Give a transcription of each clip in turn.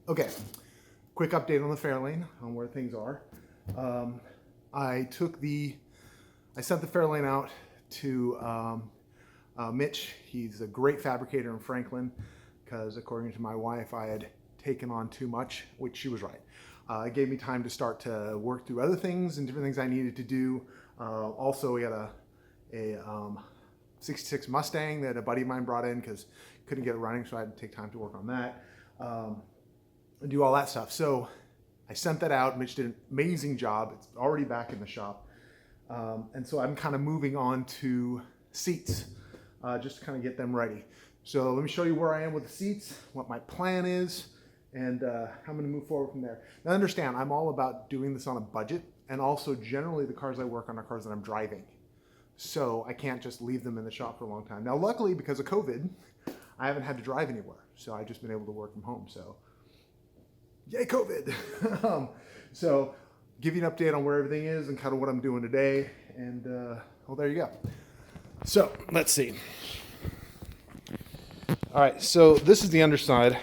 Okay, quick update on the Fairlane, on where things are. Um, I took the, I sent the Fairlane out to Mitch. He's a great fabricator in Franklin because according to my wife, I had taken on too much, which she was right. It gave me time to start to work through other things and different things I needed to do. Also, we had a 66 Mustang that a buddy of mine brought in because couldn't get it running, so I had to take time to work on that. And do all that stuff. So I sent that out. Mitch did an amazing job. It's already back in the shop. And so I'm kind of moving on to seats, just to kind of get them ready. So let me show you where I am with the seats, what my plan is, and how I'm going to move forward from there. Now understand, I'm all about doing this on a budget, and also generally the cars I work on are cars that I'm driving. So I can't just leave them in the shop for a long time. Now luckily, because of COVID, I haven't had to drive anywhere. So I've just been able to work from home. So yay, COVID. So give you an update on where everything is and kind of what I'm doing today. And well, there you go. So let's see. All right, so this is the underside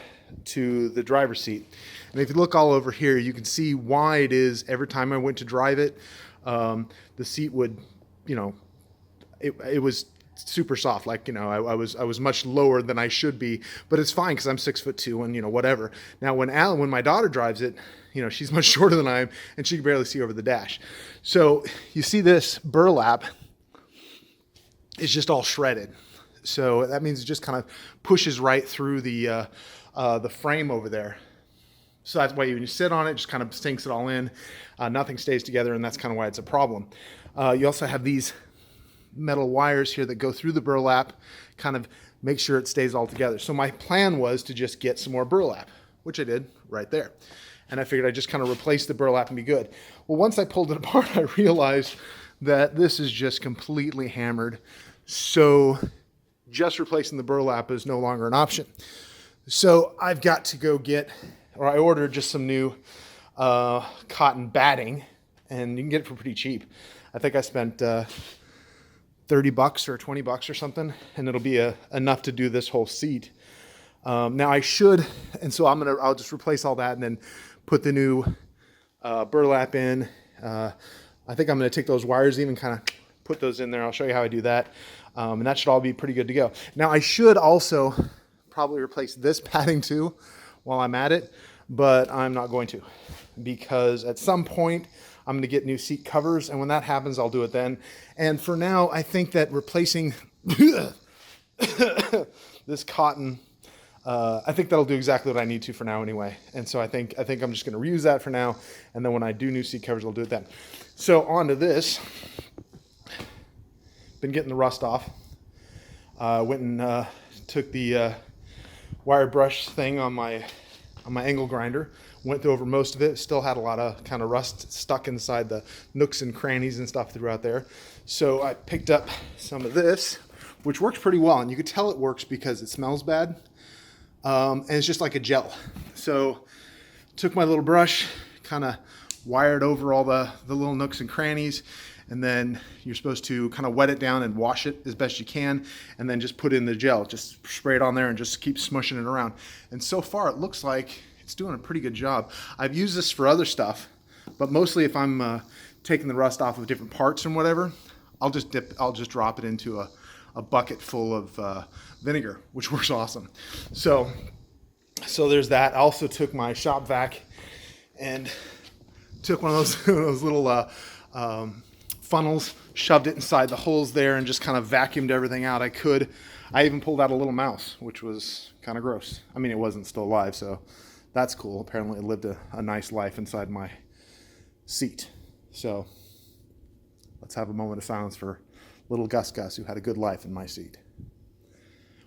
to the driver's seat. And if you look all over here, you can see why it is every time I went to drive it, the seat would, you know, it was super soft. Like, you know, I was much lower than I should be, but it's fine because I'm 6'2" and, you know, whatever. Now when my daughter drives it, you know, she's much shorter than I am and she can barely see over the dash. So you see this burlap is just all shredded. So that means it just kind of pushes right through the frame over there. So that's why when you sit on it, it just kind of sinks it all in. Nothing stays together, and that's kind of why it's a problem. You also have these metal wires here that go through the burlap, kind of make sure it stays all together. So my plan was to just get some more burlap, which I did right there. And I figured I'd just kind of replace the burlap and be good. Well, once I pulled it apart, I realized that this is just completely hammered. So just replacing the burlap is no longer an option. So I've got to go get, or I ordered just some new cotton batting, and you can get it for pretty cheap. I think I spent $30 or $20 or something, and it'll be enough to do this whole seat. Now I should, and so I'll just replace all that and then put the new burlap in. I think I'm gonna take those wires, even kind of put those in there. I'll show you how I do that. And that should all be pretty good to go. Now I should also probably replace this padding too while I'm at it, but I'm not going to, because at some point I'm going to get new seat covers, and when that happens, I'll do it then. And for now, I think that replacing this cotton, I think that'll do exactly what I need to for now anyway. And so I think I'm just going to reuse that for now, and then when I do new seat covers, I'll do it then. So on to this. Been getting the rust off. Went and took the wire brush thing on my angle grinder. Went over most of it. Still had a lot of kind of rust stuck inside the nooks and crannies and stuff throughout there. So I picked up some of this, which works pretty well. And you could tell it works because it smells bad. And it's just like a gel. So took my little brush, kind of wired over all the little nooks and crannies. And then you're supposed to kind of wet it down and wash it as best you can. And then just put in the gel. Just spray it on there and just keep smushing it around. And so far it looks like it's doing a pretty good job. I've used this for other stuff, but mostly if I'm taking the rust off of different parts and whatever, I'll just drop it into a bucket full of vinegar, which works awesome. So there's that. I also took my shop vac and took one of those little funnels, shoved it inside the holes there, and just kind of vacuumed everything out I could. I even pulled out a little mouse, which was kind of gross. I mean, it wasn't still alive, so that's cool. Apparently it lived a nice life inside my seat. So let's have a moment of silence for little Gus Gus, who had a good life in my seat.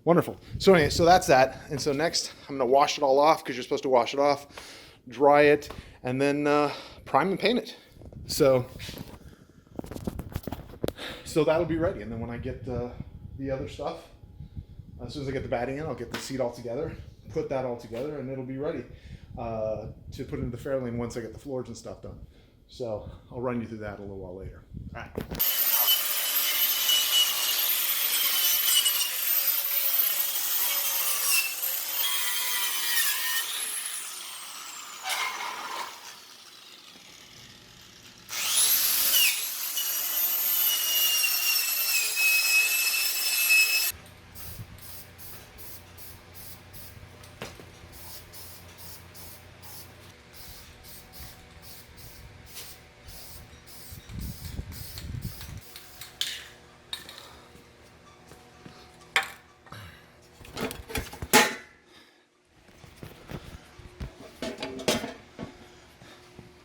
Wonderful. So anyway, so that's that. And so next I'm gonna wash it all off, because you're supposed to wash it off, dry it, and then prime and paint it. So that'll be ready. And then when I get the other stuff, as soon as I get the batting in, I'll get the seat all together, put that all together, and it'll be ready to put into the Fairlane once I get the floors and stuff done. So I'll run you through that a little while later. All right.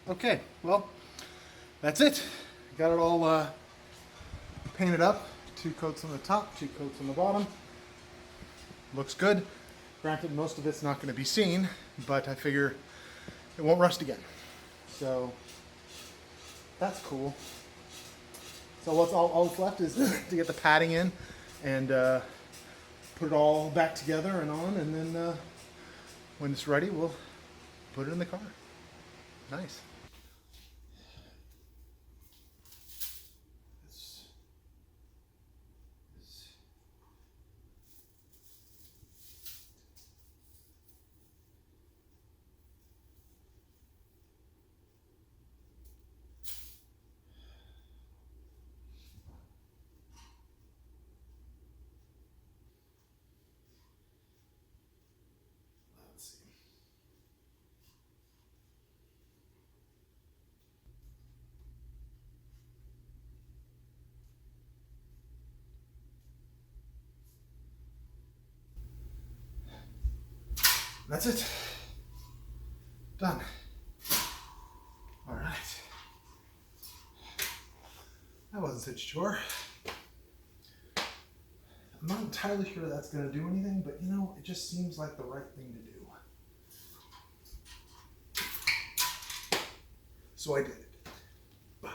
Okay, well, that's it. Got it all painted up. 2 coats on the top, 2 coats on the bottom. Looks good. Granted, most of it's not going to be seen, but I figure it won't rust again. So that's cool. So all that's left is to get the padding in and put it all back together and on, and then when it's ready, we'll put it in the car. Nice. Let's see. That's it. Done. All right. That wasn't such a chore. I'm not entirely sure that's going to do anything, but you know, it just seems like the right thing to do. So I did it. Okay.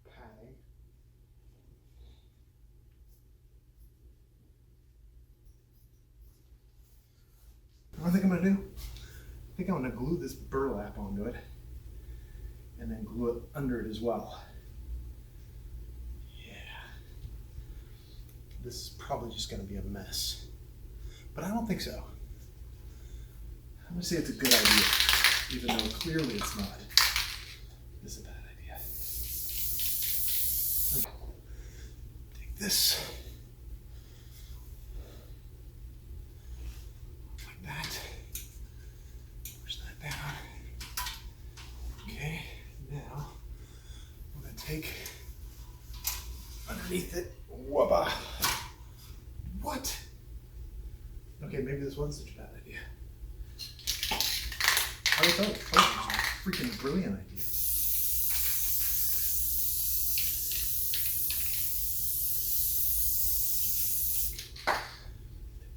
Padding. What I think I'm going to do? I think I'm going to glue this burlap onto it and then glue it under it as well. Yeah. This is probably just going to be a mess, but I don't think so. I'm going to say it's a good idea, even though clearly it's not. This is a bad idea. Take this. Like that. Push that down. Okay, now I'm going to take underneath it. Whoopah. What? Okay, maybe this wasn't such a bad idea. I thought it was a freaking brilliant idea.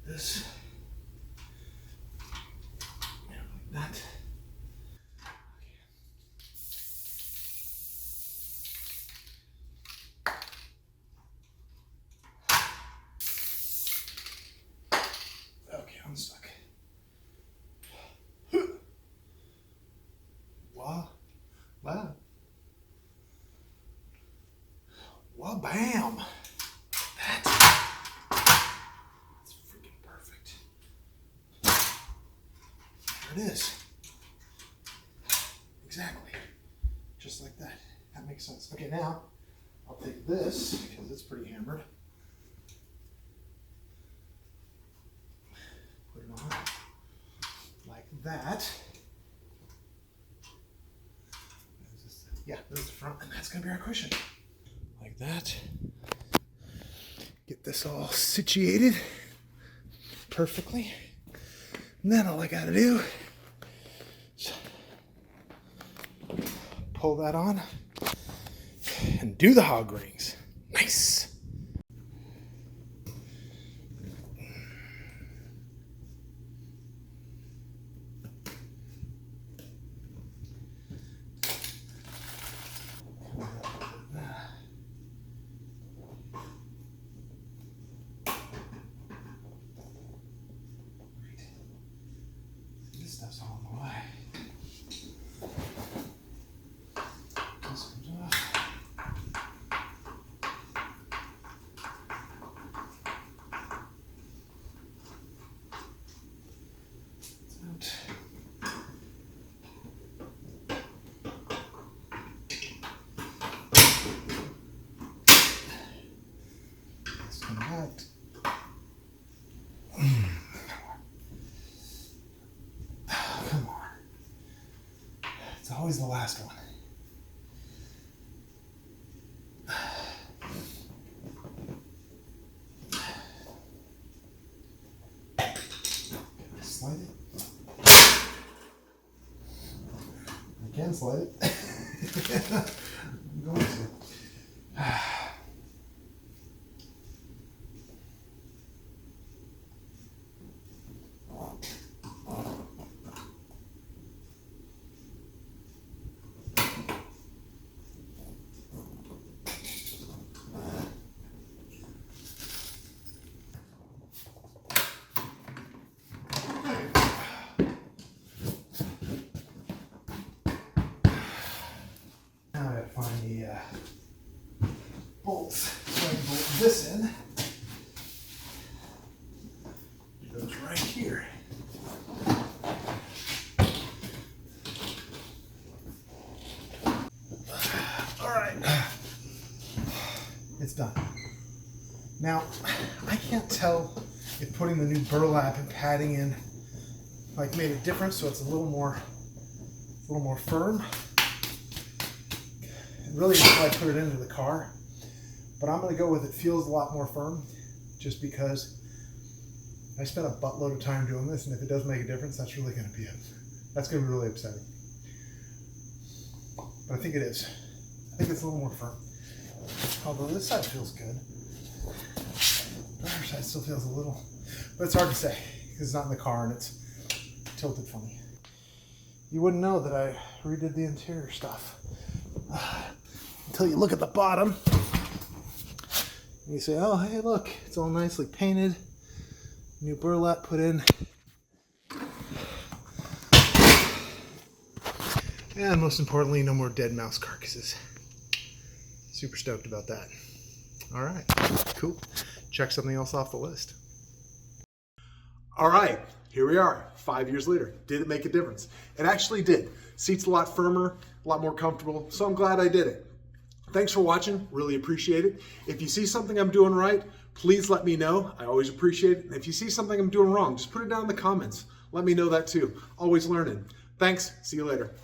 This. And like that. Okay, I'm stuck. Wow. Wow, bam. That's freaking perfect. There it is. Exactly. Just like that. That makes sense. Okay, now I'll take this, because it's pretty hammered. Put it on like that. Yeah, this is the front, and that's going to be our cushion. Like that. Get this all situated perfectly. And then all I got to do is pull that on and do the hog rings. Nice. This stuff's all in the way. This comes off. It's out. This comes out. Come on. It's always the last one. Slide it. can slide it. I'm going to. Now I gotta find the bolts so I can bolt this in. It goes right here. All right, it's done. Now, I can't tell if putting the new burlap and padding in like made a difference, so it's a little more firm. Really until I put it into the car, but I'm going to go with it feels a lot more firm, just because I spent a buttload of time doing this, and if it does make a difference, that's really going to be it. That's going to be really upsetting. But I think it is. I think it's a little more firm. Although this side feels good. The other side still feels a little, but it's hard to say because it's not in the car and it's tilted funny. You wouldn't know that I redid the interior stuff until you look at the bottom and you say, oh, hey, look, it's all nicely painted, new burlap put in, and most importantly, no more dead mouse carcasses. Super stoked about that. All right, cool. Check something else off the list. All right, here we are, 5 years later. Did it make a difference? It actually did. Seat's a lot firmer, a lot more comfortable, so I'm glad I did it. Thanks for watching, really appreciate it. If you see something I'm doing right, please let me know. I always appreciate it. And if you see something I'm doing wrong, just put it down in the comments. Let me know that too. Always learning. Thanks, see you later.